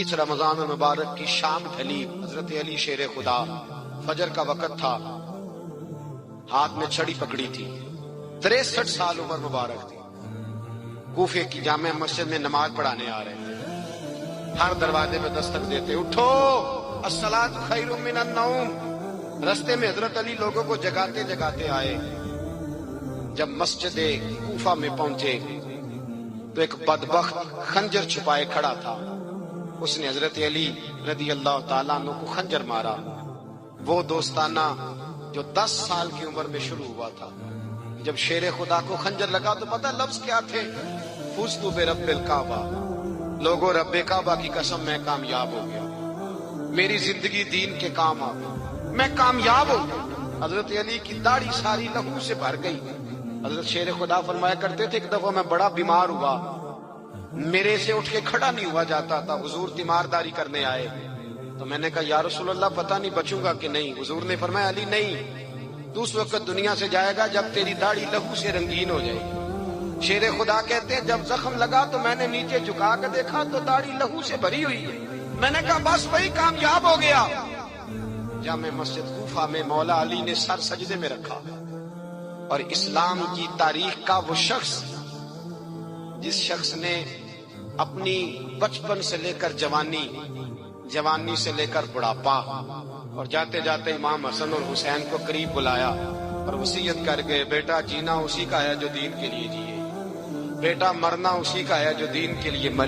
اس رمضان المبارک کی شام ڈھلی، حضرت علی شیر خدا، فجر کا وقت تھا، ہاتھ میں چھڑی پکڑی تھی، 63 سال عمر مبارک تھی، کوفے کی جامع مسجد میں نماز پڑھانے آ رہے تھے، ہر دروازے پہ دستک دیتے، اٹھو الصلاۃ خیر من النوم۔ رستے میں حضرت علی لوگوں کو جگاتے جگاتے آئے، جب مسجد کوفہ میں پہنچے تو ایک بدبخت خنجر چھپائے کھڑا تھا، اس نے حضرت علی رضی اللہ تعالیٰ عنہ کو خنجر مارا، وہ دوستانہ جو 10 سال کی عمر میں شروع ہوا تھا۔ جب شیر خدا کو خنجر لگا تو پتہ لفظ کیا تھے؟ فزت برب الکعبہ، لوگوں رب کعبہ کی قسم میں کامیاب ہو گیا، میری زندگی دین کے کام آ گئی، میں کامیاب ہو گیا۔ حضرت علی کی داڑھی ساری لہو سے بھر گئی۔ حضرت شیر خدا فرمایا کرتے تھے، ایک دفعہ میں بڑا بیمار ہوا، میرے سے اٹھ کے کھڑا نہیں ہوا جاتا تھا، حضور تیمارداری کرنے آئے تو میں نے کہا یا رسول اللہ پتہ نہیں بچوں گا کہ نہیں۔ حضور نے فرمایا علی نہیں، تو اس وقت دنیا سے جائے گا جب تیری داڑھی لہو سے رنگین ہو جائے گی۔ شیر خدا کہتے ہیں جب زخم لگا تو میں نے نیچے جھکا کے دیکھا تو داڑھی لہو سے بھری ہوئی ہے، میں نے کہا بس وہی کامیاب ہو گیا۔ جامع مسجد کوفہ میں مولا علی نے سر سجدے میں رکھا، اور اسلام کی تاریخ کا وہ شخص جس شخص نے اپنی بچپن سے لے کر جوانی، جوانی سے لے کر بڑھاپا، اور جاتے جاتے امام حسن اور حسین کو قریب بلایا اور وصیت کر گئے، بیٹا جینا اسی کا ہے جو دین کے لیے جیے، بیٹا مرنا اسی کا ہے جو دین کے لیے مرے۔